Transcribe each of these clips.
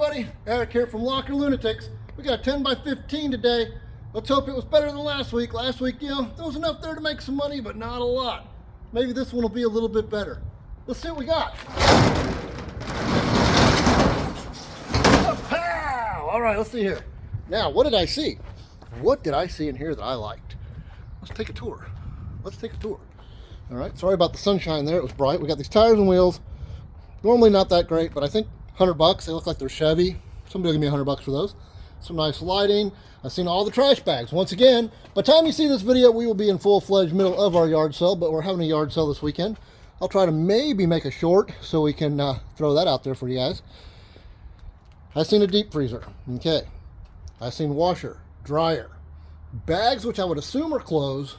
everybody, Eric here from Locker Lunatics. We got a 10 by 15 today. Let's hope it was better than last week. Last week, you know, there was enough there to make some money, but not a lot. Maybe this one will be a little bit better. Let's see what we got. Pow! All right, let's see here. Now, what did I see? What did I see in here that I liked? Let's take a tour. Let's take a tour. All right, sorry about the sunshine there. It was bright. We got these tires and wheels. Normally not that great, but I think 100 bucks. They look like they're Chevy. Somebody will give me 100 bucks for those. Some nice lighting. I've seen all the trash bags. Once again, by the time you see this video, we will be in full-fledged middle of our yard sale, but we're having a yard sale this weekend. I'll try to maybe make a short so we can throw that out there for you guys. I've seen a deep freezer. Okay. I've seen washer, dryer, bags, which I would assume are clothes.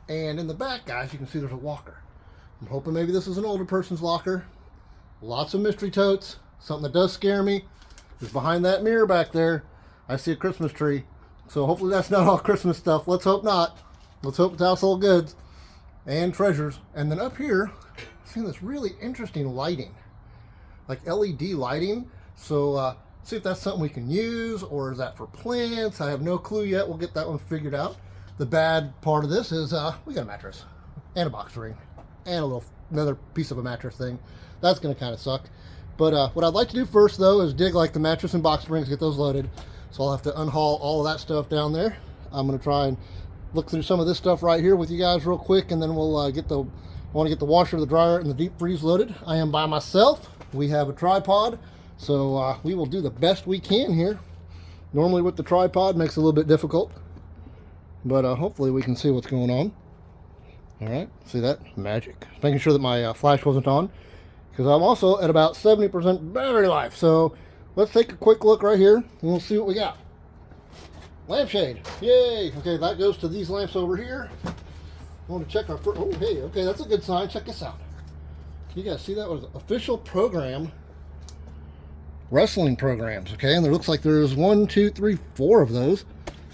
And in the back, guys, you can see there's a walker. I'm hoping maybe this is an older person's locker. Lots of mystery totes. Something that does scare me is behind that mirror back there, I see a Christmas tree. So hopefully that's not all Christmas stuff. Let's hope not. Let's hope it's household goods and treasures. And then up here, I've seen this really interesting lighting, like LED lighting. So see if that's something we can use, or is that for plants? I have no clue yet. We'll get that one figured out. The bad part of this is we got a mattress and a box spring and another piece of a mattress thing. That's going to kind of suck. But what I'd like to do first, though, is dig like the mattress and box springs, get those loaded. So I'll have to unhaul all of that stuff down there. I'm going to try and look through some of this stuff right here with you guys real quick, and then we'll I want to get the washer, the dryer, and the deep freeze loaded. I am by myself. We have a tripod, so we will do the best we can here. Normally with the tripod, makes it a little bit difficult, but hopefully we can see what's going on. All right, see that? Magic. Making sure that my flash wasn't on, because I'm also at about 70% battery life. So let's take a quick look right here, and we'll see what we got. Lampshade, yay! Okay, that goes to these lamps over here. I want to check our first. Oh, hey, okay, that's a good sign. Check this out. You guys see that was official program, wrestling programs. Okay, and there looks like there's 1, 2, 3, 4 of those.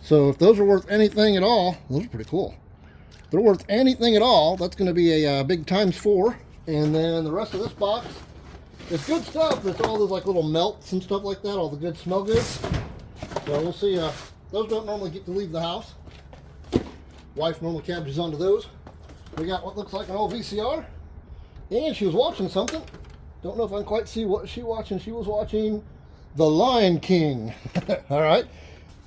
So if those are worth anything at all, those are pretty cool. If they're worth anything at all, that's going to be a big ×4. And then the rest of this box is good stuff. It's all those like little melts and stuff like that, all the good smell goods. So we'll see. Those don't normally get to leave the house. Wife normally cabbages onto those. We got what looks like an old VCR. And she was watching something. Don't know if I can quite see what she watching. She was watching The Lion King. All right.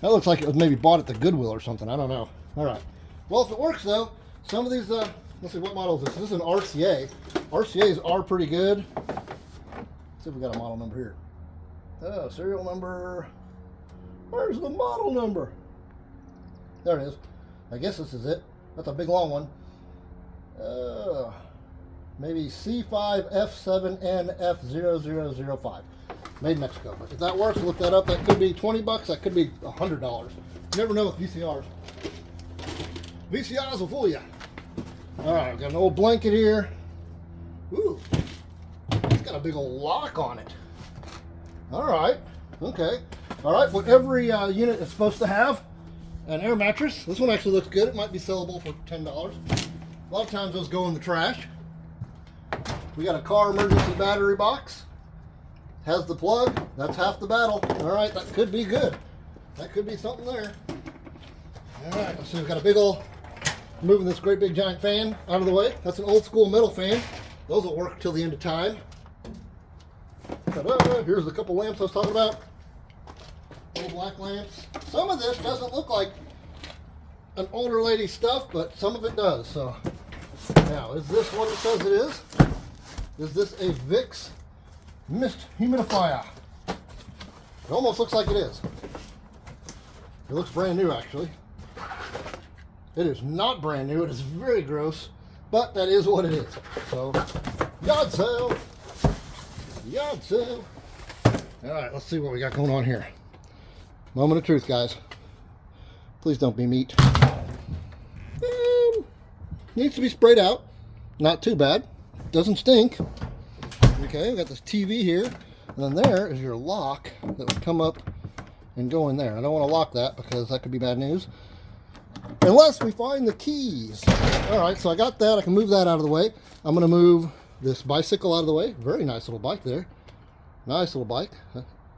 That looks like it was maybe bought at the Goodwill or something. I don't know. All right. Well, if it works, though, some of these, let's see, what model is this? This is an RCA. RCAs are pretty good. Let's see if we got a model number here. Oh, serial number. Where's the model number? There it is. I guess this is it. That's a big long one. Maybe C5F7NF0005. Made in Mexico. But if that works, look that up. That could be 20 bucks. That could be $100. You never know with VCRs. VCRs will fool you. All right, got an old blanket here. Ooh, it's got a big old lock on it. All right, okay. All right, well, every unit is supposed to have an air mattress. This one actually looks good. It might be sellable for $10. A lot of times those go in the trash. We got a car emergency battery box. Has the plug. That's half the battle. All right, that could be good. That could be something there. All right, let's see. We've got a big old, moving this great big giant fan out of the way. That's an old school metal fan. Those will work till the end of time. Ta-da! Here's a couple lamps I was talking about. Little black lamps. Some of this doesn't look like an older lady stuff, but some of it does. So now, is this what it says it is? Is this a Vicks mist humidifier? It almost looks like it is. It looks brand new, actually. It is not brand new. It is very gross, but that is what it is. So, yard sale. Yard sale. All right, let's see what we got going on here. Moment of truth, guys. Please don't be meat. Needs to be sprayed out. Not too bad. Doesn't stink. Okay, we got this TV here. And then there is your lock that would come up and go in there. I don't want to lock that because that could be bad news. Unless we find the keys. All right, so I got that. I can move that out of the way. I'm going to move this bicycle out of the way. Very nice little bike there. Nice little bike.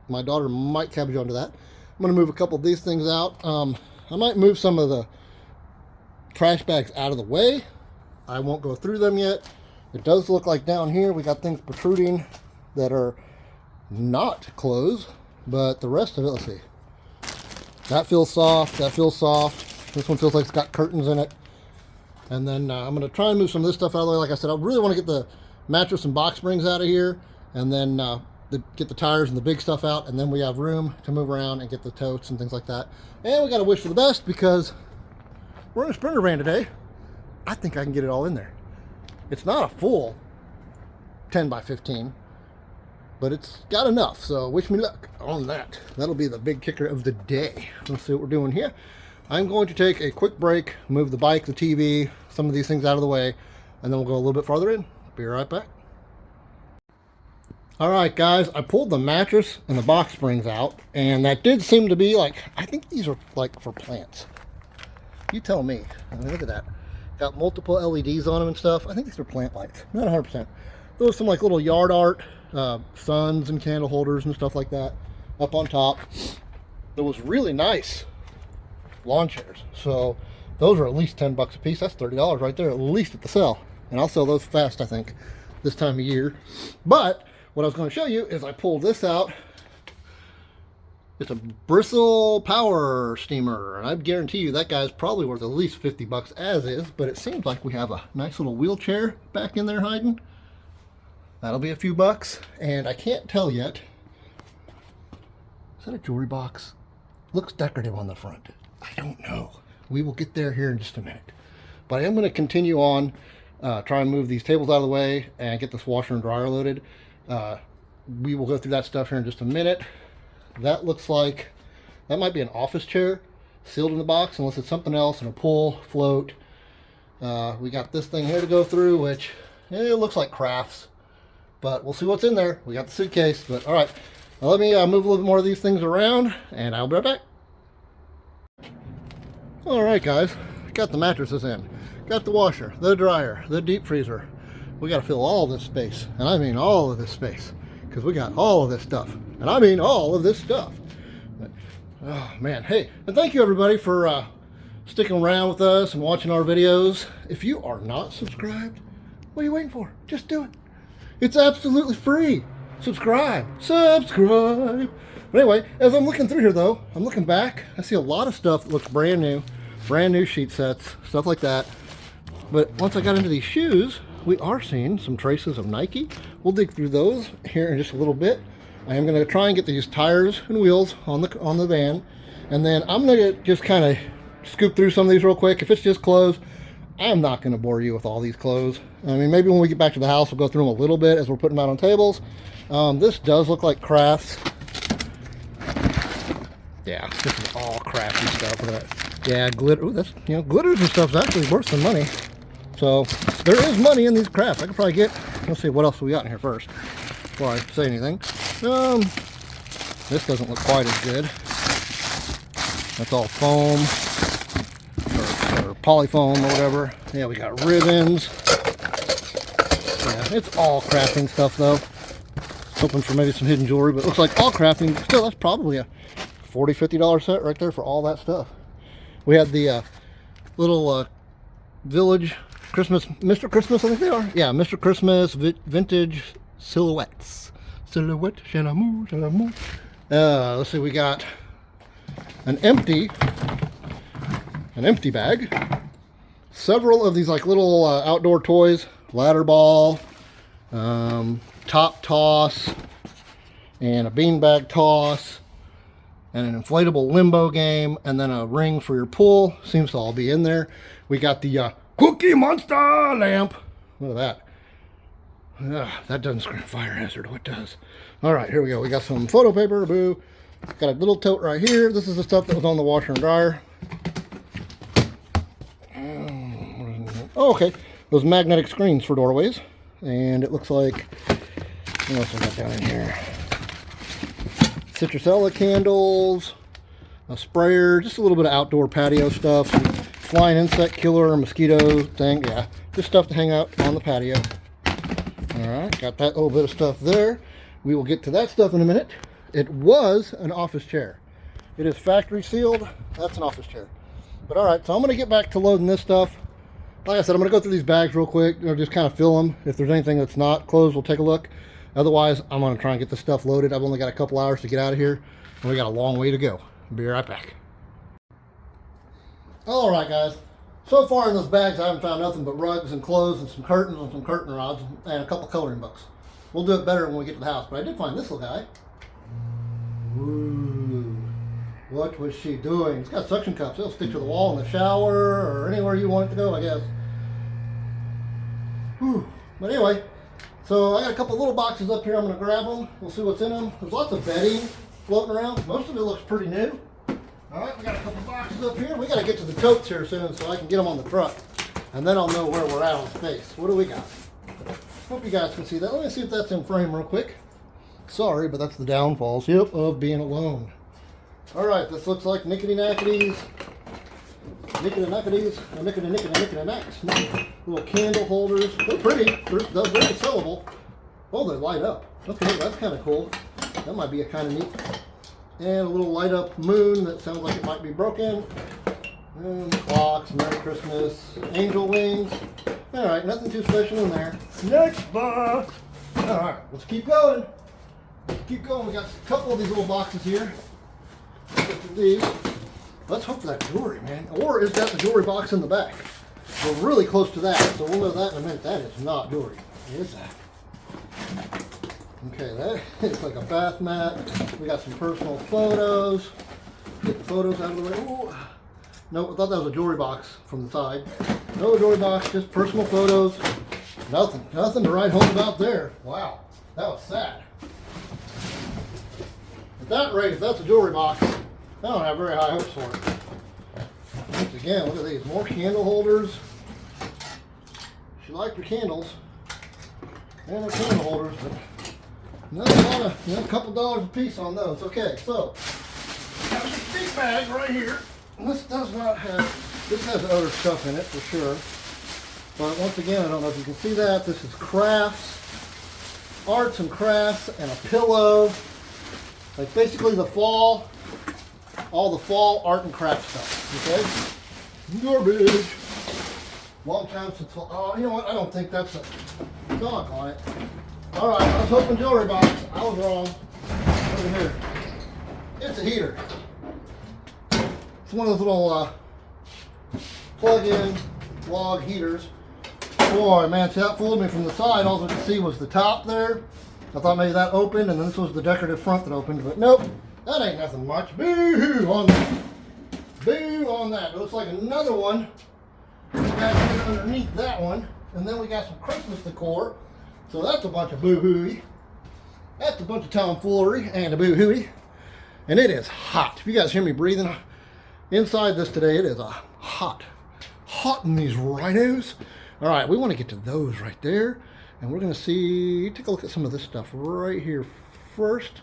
My daughter might cabbage onto that. I'm going to move a couple of these things out. I might move some of the trash bags out of the way. I won't go through them yet. It does look like down here we got things protruding that are not clothes, but the rest of it, let's see. That feels soft. That feels soft. This one feels like it's got curtains in it. And then I'm going to try and move some of this stuff out of the way. Like I said, I really want to get the mattress and box springs out of here, and then get the tires and the big stuff out, and then we have room to move around and get the totes and things like that. And we got to wish for the best because we're in a Sprinter van today. I think I can get it all in there. It's not a full 10 by 15, but it's got enough. So wish me luck on that. That'll be the big kicker of the day. Let's see what we're doing here. I'm going to take a quick break, move the bike, the TV, some of these things out of the way, and then we'll go a little bit farther in. Be right back. All right, guys, I pulled the mattress and the box springs out, and that did seem to be like, I think these are like for plants. You tell me. I mean, look at that. Got multiple LEDs on them and stuff. I think these are plant lights. Not 100%. There was some like little yard art, suns and candle holders and stuff like that up on top. That was really nice lawn chairs. So those are at least 10 bucks a piece. That's $30 right there, at least at the sale. And I'll sell those fast, I think, this time of year. But what I was going to show you is I pulled this out. It's a bristle power steamer, and I guarantee you that guy's probably worth at least 50 bucks as is, but it seems like we have a nice little wheelchair back in there hiding. That'll be a few bucks, and I can't tell yet. Is that a jewelry box? Looks decorative on the front. I don't know. We will get there here in just a minute. But I am going to continue on, try and move these tables out of the way and get this washer and dryer loaded. We will go through that stuff here in just a minute. That looks like, that might be an office chair sealed in the box, unless it's something else, and a pull, float. We got this thing here to go through, which it looks like crafts, but we'll see what's in there. We got the suitcase, but all right. Now let me move a little bit more of these things around, and I'll be right back. All right, guys, got the mattresses in, got the washer, the dryer, the deep freezer. We got to fill all this space, and I mean all of this space, because we got all of this stuff, and I mean all of this stuff. But, oh man, hey, and thank you everybody for sticking around with us and watching our videos. If you are not subscribed, what are you waiting for? Just do it. It's absolutely free. Subscribe. But anyway, as I'm looking through here though, I'm looking back, I see a lot of stuff that looks brand new sheet sets, stuff like that. But once I got into these shoes, we are seeing some traces of Nike. We'll dig through those here in just a little bit. I am going to try and get these tires and wheels on the van, and then I'm going to just kind of scoop through some of these real quick. If it's just clothes, I'm not going to bore you with all these clothes. I mean, maybe when we get back to the house, we'll go through them a little bit as we're putting them out on tables. This does look like crafts. Yeah, this is all crafty stuff. Look at that. Yeah, glitter. Ooh, that's, you know, glitters and stuff's actually worth some money. So there is money in these crafts. I could probably get, let's see, what else we got in here first before I say anything. This doesn't look quite as good. That's all foam or polyfoam or whatever. Yeah, we got ribbons. Yeah, it's all crafting stuff though. Hoping for maybe some hidden jewelry, but it looks like all crafting. Still, that's probably a $40, $50 set right there for all that stuff. We had the little Village Christmas, Mr. Christmas, I think they are. Yeah, Mr. Christmas vintage silhouettes. Silhouette, Shanamoo. Let's see, we got an empty bag. Several of these like little outdoor toys, ladder ball, top toss, and a beanbag toss, and an inflatable limbo game, and then a ring for your pool. Seems to all be in there. We got the Cookie Monster lamp. Look at that. That doesn't scream fire hazard. What does? All right, here we go. We got some photo paper. Boo. Got a little tote right here. This is the stuff that was on the washer and dryer. Oh, okay. Those magnetic screens for doorways. And it looks like, what else we got down in here? Citrusella candles, a sprayer, just a little bit of outdoor patio stuff, some flying insect killer, mosquito thing, yeah, just stuff to hang out on the patio. All right, got that little bit of stuff there. We will get to that stuff in a minute. It was an office chair. It is factory sealed. That's an office chair. But all right, so I'm going to get back to loading this stuff. Like I said, I'm going to go through these bags real quick, just kind of fill them. If there's anything that's not closed, we'll take a look. Otherwise, I'm going to try and get this stuff loaded. I've only got a couple hours to get out of here, and we got a long way to go. Be right back. All right, guys. So far in those bags, I haven't found nothing but rugs and clothes and some curtains and some curtain rods and a couple coloring books. We'll do it better when we get to the house. But I did find this little guy. Ooh, what was she doing? It's got suction cups. It'll stick to the wall in the shower or anywhere you want it to go, I guess. Whew. But anyway, so I got a couple little boxes up here. I'm going to grab them. We'll see what's in them. There's lots of bedding floating around. Most of it looks pretty new. All right, we got a couple boxes up here. We got to get to the totes here soon so I can get them on the truck. And then I'll know where we're at on space. What do we got? Hope you guys can see that. Let me see if that's in frame real quick. Sorry, but that's the downfalls, yep, of being alone. All right, this looks like nickety-nackities. Nickety-nackities. Nickety-nickety-nickety-nacks. Little candle holders. They're pretty. They're very sellable. Oh, they light up. Okay, that's kind of cool. That might be a kind of neat. And a little light up moon that sounds like it might be broken. And clocks, Merry Christmas, angel wings. All right, nothing too special in there. Next box. All right, let's keep going. Let's keep going. We got a couple of these little boxes here. These. Let's hope that's jewelry, man. Or is that the jewelry box in the back? We're really close to that, so we'll know that in a minute. That is not jewelry. What is that? Okay, that is like a bath mat. We got some personal photos. Get the photos out of the way. Ooh. No, I thought that was a jewelry box from the side. No jewelry box, just personal photos. Nothing to write home about there. Wow, that was sad. At that rate, if that's a jewelry box, I don't have very high hopes for it. Once again, look at these, more candle holders. She liked her candles and her candle holders, but not a lot of, a couple dollars a piece on those. Okay, so got this big bag right here. And this does not have, this has other stuff in it for sure. But once again, I don't know if you can see that. This is crafts, arts and crafts, and a pillow. Like basically the fall, all the fall art and craft stuff. Okay? Garbage. Long time since fall. Oh, you know what? I don't think that's a dog on it. All right, I was hoping jewelry box. I was wrong. Look at here. It's a heater. It's one of those little plug-in log heaters. Boy, man, see, that fooled me from the side. All I could see was the top there. I thought maybe that opened, and then this was the decorative front that opened, but nope, that ain't nothing much. Boo-hoo on that. Boo on that. It looks like another one back here underneath that one, and then we got some Christmas decor. So that's a bunch of boo-hooey. That's a bunch of tomfoolery and a boo-hooey. And it is hot. If you guys hear me breathing inside this today, it is hot in these rhinos. All right, we want to get to those right there. And we're going to see, take a look at some of this stuff right here first.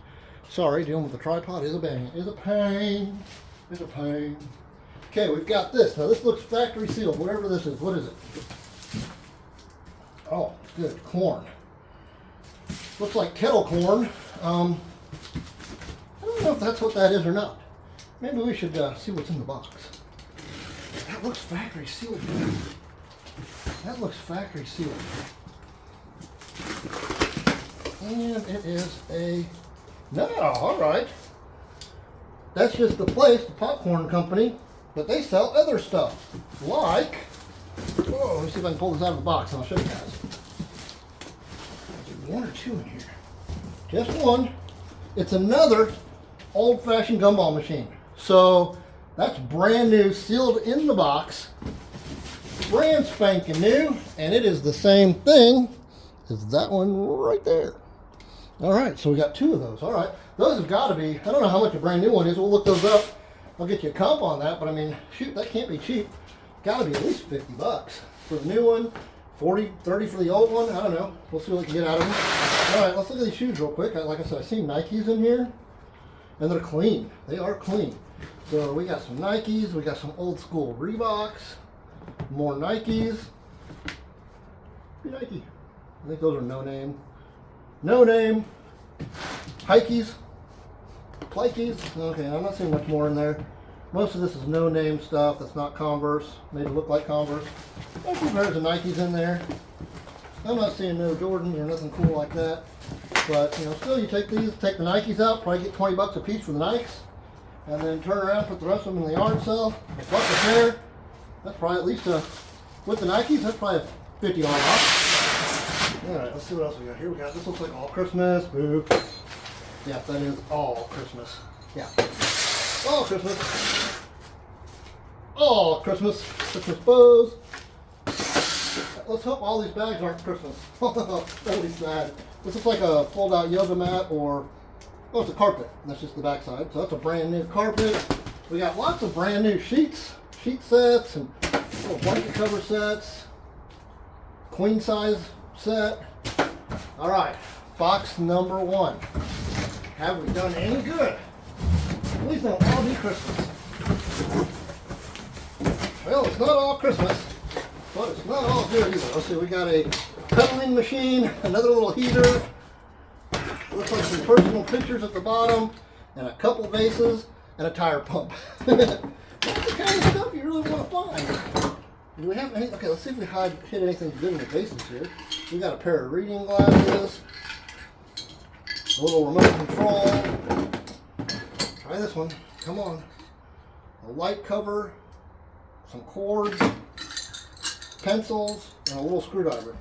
Sorry, dealing with the tripod is a pain. Is a pain. Is a pain. Okay, we've got this. Now this looks factory sealed, whatever this is. What is it? Oh, good. Corn. Looks like kettle corn. I don't know if that's what that is or not. Maybe we should see what's in the box. That looks factory sealed. That looks factory sealed. And it is a, no, all right. That's just the place, the popcorn company, but they sell other stuff. Like, oh, let me see if I can pull this out of the box and I'll show you guys. There's one or two in here. Just one. It's another old-fashioned gumball machine. So that's brand new, sealed in the box. Brand spanking new, and it is the same thing as that one right there. All right, so we got two of those. All right, those have got to be, I don't know how much a brand new one is. We'll look those up. I'll get you a comp on that, but I mean, shoot, that can't be cheap. Got to be at least 50 bucks for the new one, 40, 30 for the old one. I don't know. We'll see what we can get out of them. All right, let's look at these shoes real quick. Like I said, I see Nikes in here, and they're clean. They are clean. So we got some Nikes. We got some old school Reeboks. More Nikes. Nike. I think those are no name. No name. Hikeys, Pikeys. Okay, I'm not seeing much more in there. Most of this is no-name stuff that's not Converse, made to look like Converse. There's a few pairs of Nikes in there. I'm not seeing no Jordans or nothing cool like that. But, you know, still you take these, take the Nikes out, probably get 20 bucks a piece for the Nikes. And then turn around, put the rest of them in the yard sale. A buck a pair. That's probably at least with the Nikes, that's probably a $50 off. Alright, let's see what else we got here. We got, this looks like all Christmas. Boo. Yeah, that is all Christmas. Yeah. All Christmas. All Christmas. Christmas bows. Let's hope all these bags aren't Christmas. That'll be sad. This looks like a fold-out yoga mat or, oh, it's a carpet. That's just the backside. So that's a brand new carpet. We got lots of brand new sheets, sheet sets, and little blanket cover sets. Queen size set. All right, box number 1. Have we done any good? Please don't all be Christmas. Well, it's not all Christmas, but it's not all good either. Let's see, we got a cuddling machine, another little heater. Looks like some personal pictures at the bottom, and a couple vases, and a tire pump. That's the kind of stuff you really want to find. Do we have any? Okay, let's see if we hit anything good in the vases here. We got a pair of reading glasses, a little remote control. Try this one. Come on. A light cover, some cords, pencils, and a little screwdriver.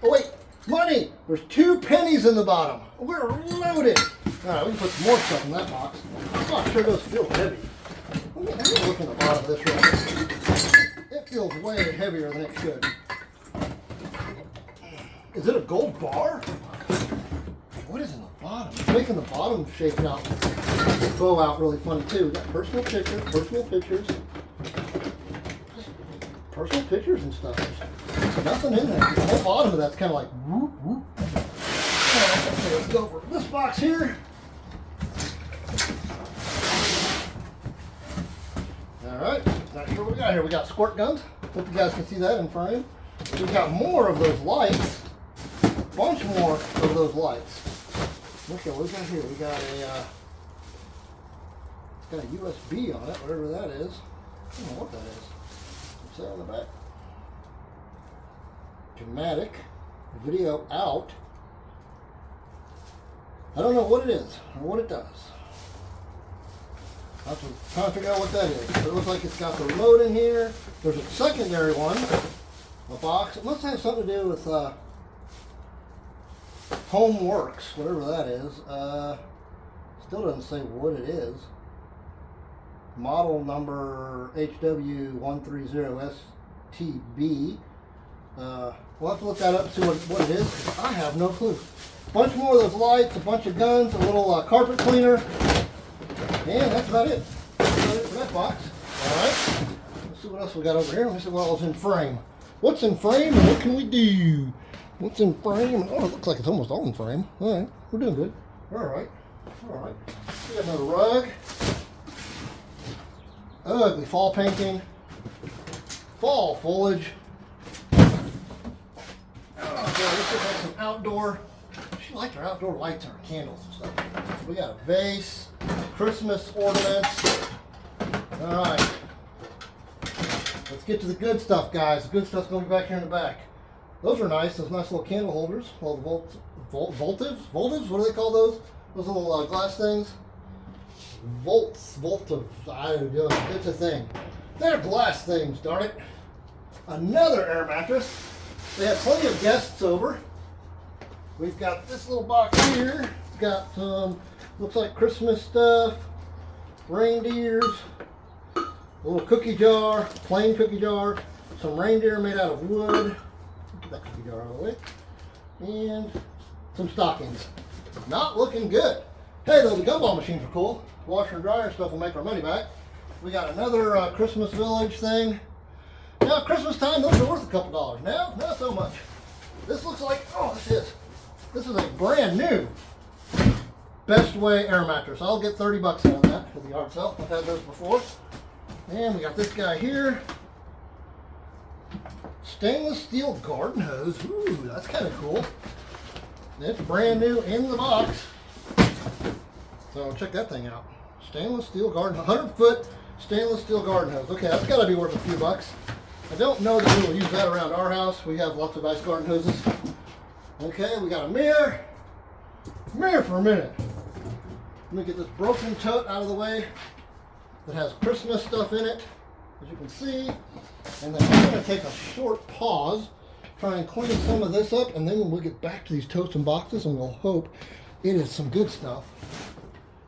Oh wait, money! There's 2 pennies in the bottom. We're loaded. All right, we can put some more stuff in that box. Oh, it sure does feel heavy. Let me look in the bottom of this real quick. It feels way heavier than it should. Is it a gold bar? What is in the bottom? It's making the bottom shape out, bow out really funny too. We got personal pictures, personal pictures and stuff. There's nothing in there. The whole bottom of that's kind of like whoop whoop. Okay, let's go over this box here. All right, not sure what we got here. We got squirt guns. Hope you guys can see that in frame. We got more of those lights. A bunch more of those lights. Okay, what we got here? We got a USB on it, whatever that is. I don't know what that is. What's that on the back? Dramatic. Video out. I don't know what it is or what it does. I'm trying to figure out what that is. It looks like it's got the remote in here. There's a secondary one, a box. It must have something to do with Homeworks, whatever that is. Still doesn't say what it is. Model number HW130STB. We'll have to look that up and see what it is, 'cause I have no clue. A bunch more of those lights, a bunch of guns, a little carpet cleaner. And that's about it. That's about it for that box. Alright. Let's see what else we got over here. Let me see what else is in frame. What's in frame and what can we do? What's in frame? Oh, it looks like it's almost all in frame. Alright. We're doing good. Alright. Alright. We got another rug. Ugly fall painting. Fall foliage. Oh, this looks like some outdoor. She liked her outdoor lights and her candles and stuff. We got a vase. Christmas ornaments. All right. Let's get to the good stuff, guys. The good stuff's going to be back here in the back. Those are nice. Those nice little candle holders. All the voltives? What do they call those? Those little glass things? Voltive. I don't know. It's a thing. They're glass things, darn it. Another air mattress. They had plenty of guests over. We've got this little box here. It's got some, looks like Christmas stuff, reindeers, a little cookie jar, plain cookie jar, some reindeer made out of wood. Get that cookie jar out of the way. And some stockings. Not looking good. Hey, though, the gumball machines are cool. Washer and dryer stuff will make our money back. We got another Christmas village thing. Now, Christmas time, those are worth a couple dollars. Now, not so much. This looks like, oh, this is a brand new Best Way air mattress. I'll get 30 bucks out of that at the yard sale. I've had those before. And we got this guy here. Stainless steel garden hose. Ooh, that's kind of cool. It's brand new in the box. So check that thing out. Stainless steel garden, 100-foot stainless steel garden hose. Okay, that's got to be worth a few bucks. I don't know that we will use that around our house. We have lots of nice garden hoses. Okay, we got a mirror. Mirror for a minute. Let me get this broken tote out of the way that has Christmas stuff in it, as you can see. And then I'm going to take a short pause, try and clean some of this up, and then we'll get back to these totes and boxes, and we'll hope it is some good stuff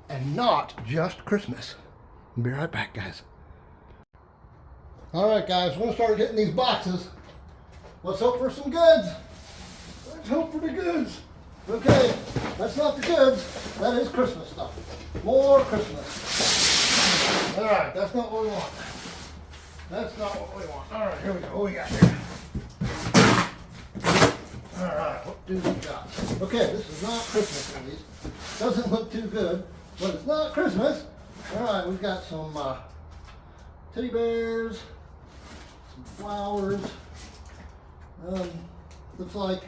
and not just Christmas. I'll be right back, guys. All right, guys, we're going to start hitting these boxes. Let's hope for some goods. Let's hope for the goods. Okay, that's not the goods. That is Christmas stuff. More Christmas. All right, that's not what we want. That's not what we want. All right, here we go. What we got here? All right, what do we got? Okay, this is not Christmas, at least. Doesn't look too good, but it's not Christmas. All right, we've got some teddy bears, some flowers. Looks like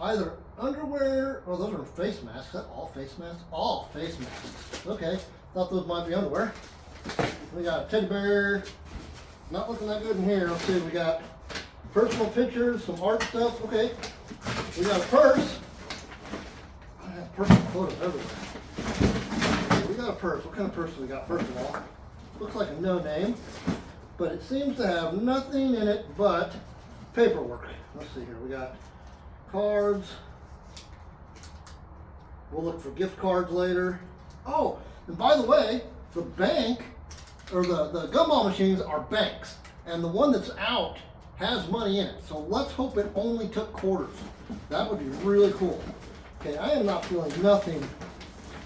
either underwear or those are face masks. Is that all face masks? All face masks. Okay, thought those might be underwear. We got a teddy bear. Not looking that good in here. Let's see, we got personal pictures, some art stuff. Okay, we got a purse. I have personal photos everywhere. Okay, we got a purse. What kind of purse do we got? First of all, looks like a no name, but it seems to have nothing in it but paperwork. Let's see here. We got cards. We'll look for gift cards later. Oh, and by the way, the bank, or the gumball machines are banks, and the one that's out has money in it. So let's hope it only took quarters. That would be really cool. Okay, I am not feeling nothing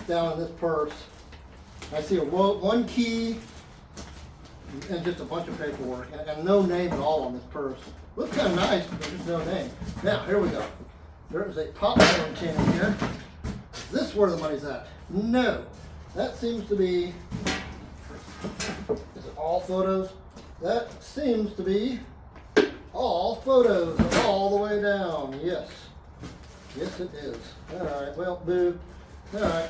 down in this purse. I see one key and just a bunch of paperwork, and no name at all on this purse. Looks kind of nice, but there's just no name. Now, here we go. There's a popcorn tin in here. Is this where the money's at? No. That seems to be, is it all photos? That seems to be all photos all the way down. Yes. Yes, it is. All right, well, boo. All right.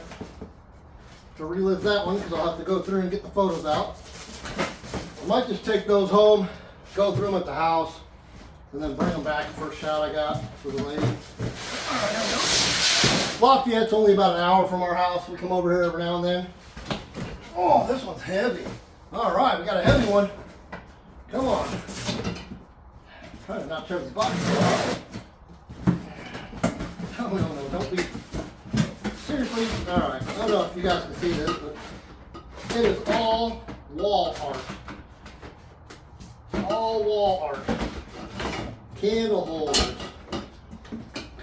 To relive that one, because I'll have to go through and get the photos out. I might just take those home, go through them at the house, and then bring them back. First shot I got for the lady. All right, there we go. Lafayette's only about an hour from our house. We come over here every now and then. Oh, this one's heavy. All right, we got a heavy one. Come on. Trying to not tear the box off. No, don't be. Seriously? All right. I don't know if you guys can see this, but it is all wall art. All wall art. Candle holders.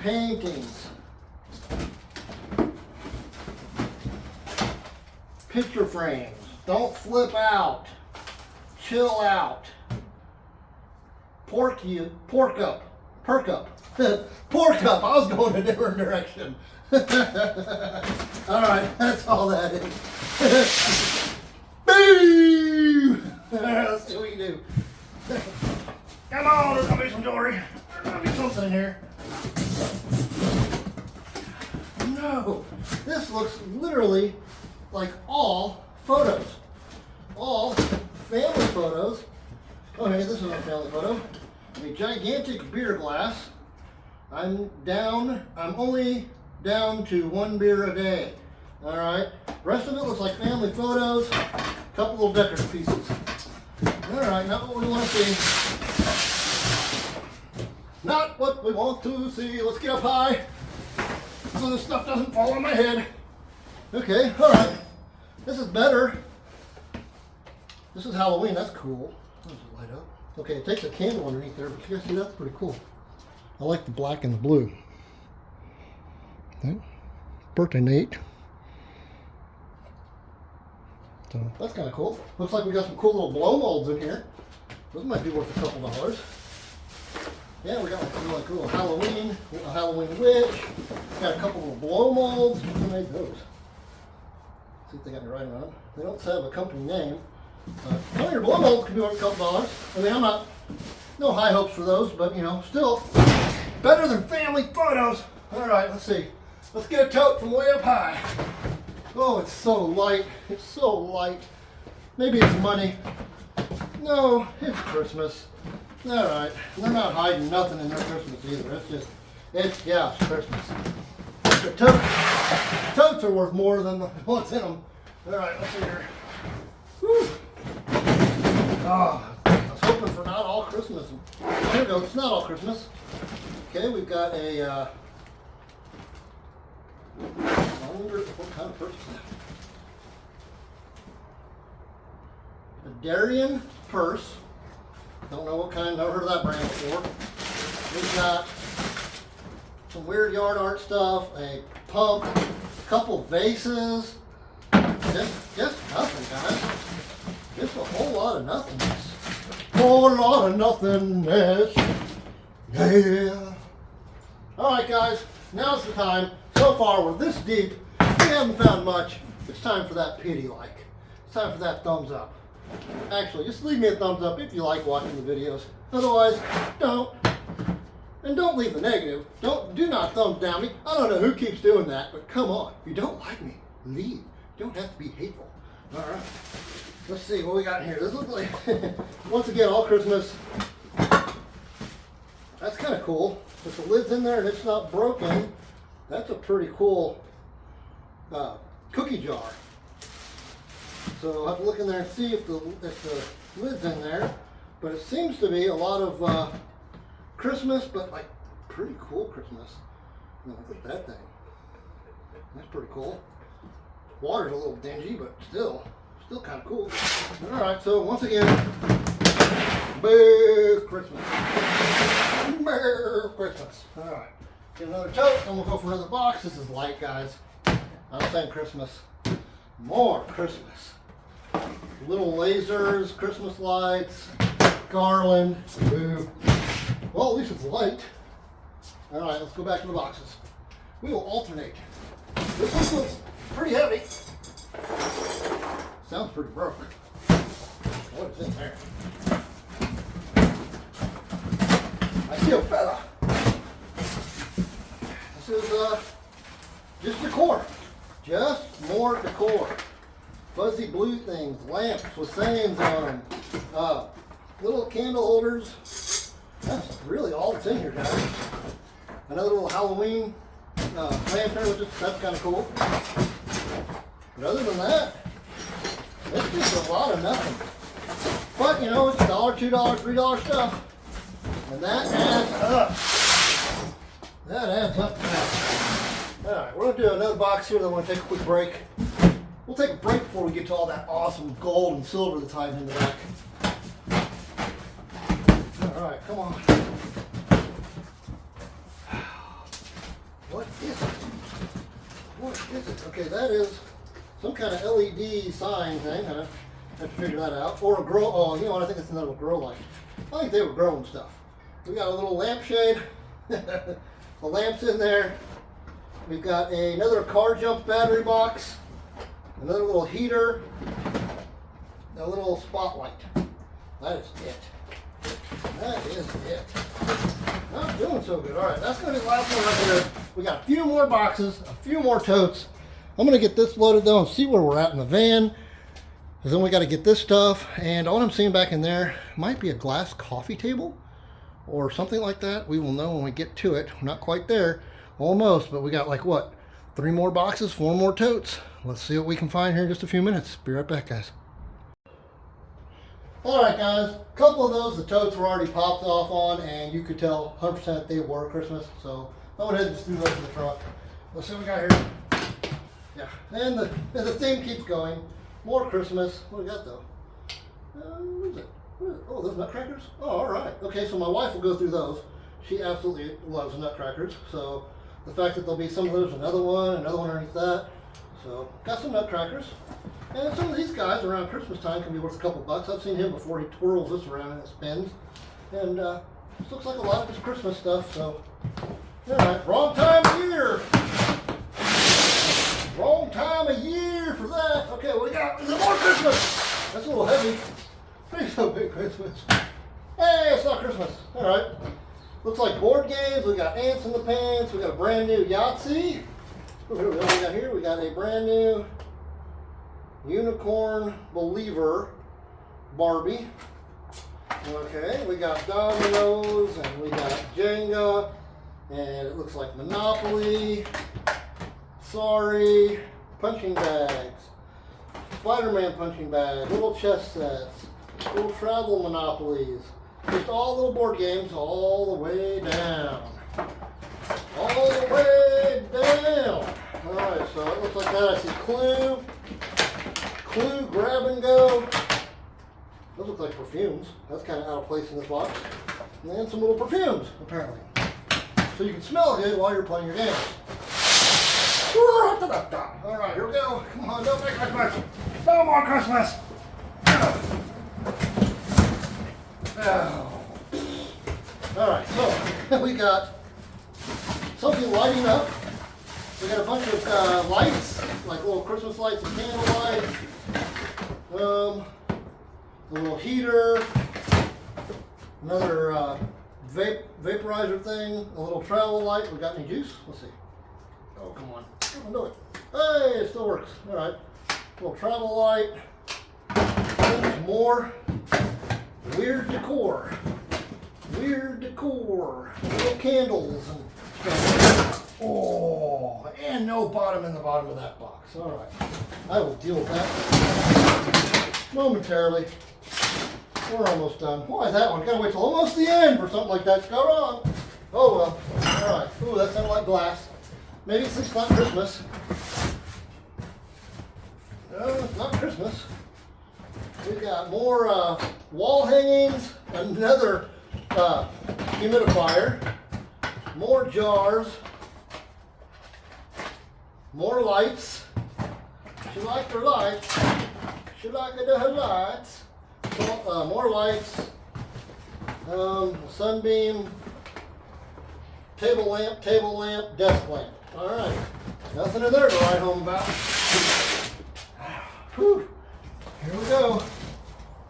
Paintings. Picture frames. Don't flip out. Chill out. Perk up. Perk up. Pork up. I was going a different direction. All right, that's all that is. Boo! All right, let's see what we can do. Come on, there's gonna be some jewelry. There's gonna be something in here. No, this looks literally like all photos. All family photos. Okay, this is a family photo. A gigantic beer glass. I'm only down to 1 beer a day. All right. Rest of it looks like family photos. A couple little decorative pieces. All right, not what we want to see. Not what we want to see. Let's get up high so this stuff doesn't fall on my head. Okay, all right. This is better. This is Halloween. That's cool. How does it light up? Okay, it takes a candle underneath there, but you guys see that's pretty cool. I like the black and the blue. Okay. Birthday Nate. So that's kind of cool. Looks like we got some cool little blow molds in here. Those might be worth a couple dollars. Yeah, we got like really cool Halloween, a Halloween witch. Got a couple little blow molds. Who made those? See if they got me right on them. They don't have a company name. Some of your blow molds could be worth a couple dollars. I mean, I'm not, no high hopes for those, but you know, still better than family photos. All right, let's see. Let's get a tote from way up high. Oh, it's so light. It's so light. Maybe it's money. No, it's Christmas. All right. They're not hiding nothing in their Christmas either. It's Christmas. The totes are worth more than what's in them. All right, let's see here. Whew. Oh, I was hoping for not all Christmas. There we go. It's not all Christmas. Okay, we've got a, I wonder what kind of purse is that? A Darien purse. Don't know what kind, never heard of that brand before. We've got some weird yard art stuff, a pump, a couple vases. Just nothing, guys. Just a whole lot of nothingness. Whole lot of nothingness. Yeah. Alright guys, now's the time. So far we're this deep. We haven't found much. It's time for that pity like. It's time for that thumbs up. Actually, just leave me a thumbs up if you like watching the videos. Otherwise, don't. And don't leave the negative. Do not thumbs down me. I don't know who keeps doing that, but come on. If you don't like me, leave. You don't have to be hateful. Alright. Let's see what we got here. This looks like, once again, all Christmas. That's kind of cool. If the lid's in there and it's not broken, that's a pretty cool cookie jar. So I'll have to look in there and see if the lid's in there. But it seems to be a lot of Christmas, but like pretty cool Christmas. Now, look at that thing. That's pretty cool. Water's a little dingy, but still kind of cool. All right, so once again, Merry Christmas. Merry Christmas. All right, get another tote, and we'll go for another box. This is light, guys. I'm saying Christmas. More Christmas. Little lasers, Christmas lights, garland. Boo. Well, at least it's light. All right, let's go back to the boxes. We will alternate. This one looks pretty heavy. Sounds pretty broke. What is in there? I see a fella. This is just decor. Just more decor. Fuzzy blue things, lamps with sayings on them, little candle holders. That's really all that's in here, guys. Another little Halloween lantern, that's kind of cool. But other than that, it's just a lot of nothing. But you know, it's $1, $2, $3 stuff. And that adds up. That adds up fast. Alright, we're going to do another box here, then we're going to take a quick break. We'll take a break before we get to all that awesome gold and silver that's hiding in the back. Alright, come on. What is it? What is it? Okay, that is some kind of LED sign thing. I have to figure that out. Or a grow. Oh, you know what? I think it's another grow light. I think they were growing stuff. We got a little lampshade. The lamp's in there. We've got another car jump battery box. Another little heater. A little spotlight. That is it. That is it. Not doing so good. All right, that's going to be the last one right here. We got a few more boxes, a few more totes. I'm going to get this loaded though and see where we're at in the van. Because then we got to get this stuff. And all I'm seeing back in there might be a glass coffee table or something like that. We will know when we get to it. We're not quite there. Almost, but we got like what? 3 more boxes, 4 more totes. Let's see what we can find here in just a few minutes. Be right back, guys. Alright guys, a couple of those, the totes were already popped off on, and you could tell 100% they were Christmas, so I went ahead and just threw those in the trunk. Let's see what we got here. Yeah, and the theme keeps going. More Christmas. What do we got though? What is it? Oh, those nutcrackers? Oh, alright. Okay, so my wife will go through those. She absolutely loves nutcrackers, so the fact that there'll be some of those, another one underneath that. So, got some nutcrackers. And some of these guys around Christmas time can be worth a couple bucks. I've seen him before. He twirls this around and it spins. And this looks like a lot of his Christmas stuff. So, alright, wrong time of year. Wrong time of year for that. Okay, what we got? Is it more Christmas? That's a little heavy. Please don't be Christmas. Hey, it's not Christmas. Alright. Looks like board games. We got ants in the pants. We got a brand new Yahtzee. What do we got here? We got a brand new Unicorn Believer Barbie. Okay, we got dominoes, and we got Jenga, and it looks like Monopoly. Sorry, punching bags, Spider-Man punching bag, little chess sets, little travel monopolies, just all little board games all the way down. All the way down. Alright, so it looks like that. I see Clue, grab and go. Those look like perfumes. That's kind of out of place in this box. And then some little perfumes, apparently. So you can smell good while you're playing your games. Alright, here we go. Come on, don't make Christmas. No more Christmas. Alright, so we got something lighting up. We got a bunch of lights, like little Christmas lights and candle lights. A little heater. Another vaporizer thing. A little travel light. We got any juice? Let's see. Oh, come on. Come on, do it. Hey, it still works. Alright. Little travel light. And more weird decor. Weird decor. Little candles and stuff. Oh, and no bottom in the bottom of that box. Alright. I will deal with that momentarily. We're almost done. Why is that one? Gotta wait till almost the end for something like that to go wrong. Oh well. Alright. Ooh, that sounded like glass. Maybe it's not Christmas. No, it's not Christmas. We got more wall hangings, another humidifier, more jars, more lights. She liked her lights. She liked her lights. So, more lights, sunbeam, table lamp, desk lamp. All right, nothing in there to write home about. Whew. Here we go.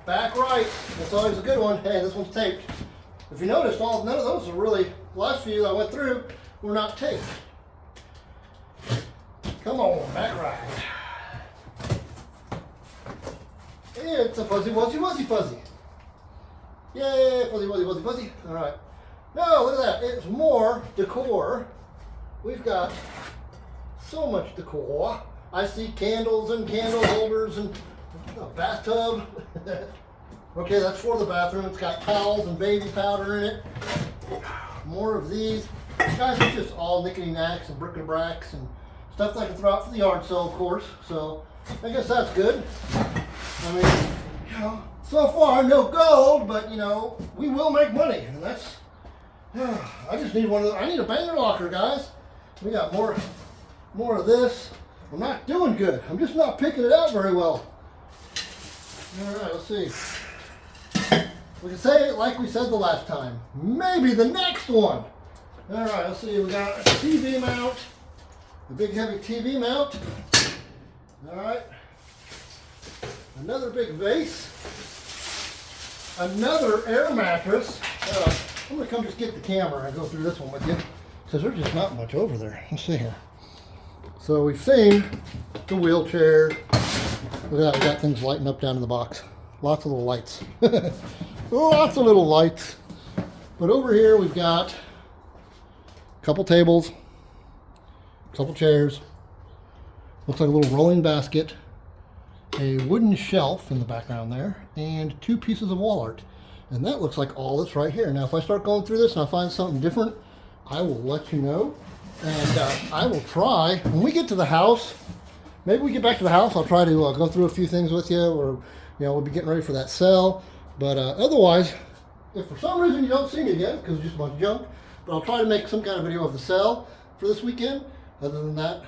Back right. That's always a good one. Hey, this one's taped. If you noticed, none of those are really, the last few I went through were not taped. Come on, back right. It's a fuzzy, wuzzy, wuzzy, fuzzy. Yay, fuzzy, wuzzy, wuzzy, fuzzy. All right. No, look at that. It's more decor. We've got so much decor. I see candles and candle holders and a bathtub. Okay, that's for the bathroom. It's got towels and baby powder in it. More of these. Guys, it's just all knickety-knacks and bric-a-bracs and stuff that I can throw out for the yard sale, of course. So I guess that's good. I mean, you know, so far no gold, but you know, we will make money, and that's. I just need one of those. I need a banger locker, guys. We got more of this. I'm not doing good. I'm just not picking it out very well. All right, let's see. We can say it like we said the last time. Maybe the next one. All right, let's see. We got a TV mount, a big heavy TV mount. All right. Another big vase. Another air mattress. I'm going to come just get the camera and go through this one with you, because there's just not much over there. Let's see here. So we've seen the wheelchair. Look at that, we got things lighting up down in the box. Lots of little lights. Lots of little lights. But over here we've got a couple tables, a couple chairs. Looks like a little rolling basket, a wooden shelf in the background there, and 2 pieces of wall art. And that looks like all that's right here. Now, if I start going through this and I find something different, I will let you know. And I will try, when we get to the house, maybe we get back to the house, I'll try to go through a few things with you, or, you know, we'll be getting ready for that sale. But otherwise, if for some reason you don't see me again, because it's just a bunch of junk, but I'll try to make some kind of video of the sale for this weekend. Other than that,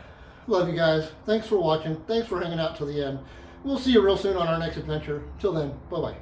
love you guys. Thanks for watching. Thanks for hanging out till the end. We'll see you real soon on our next adventure. Till then, bye-bye.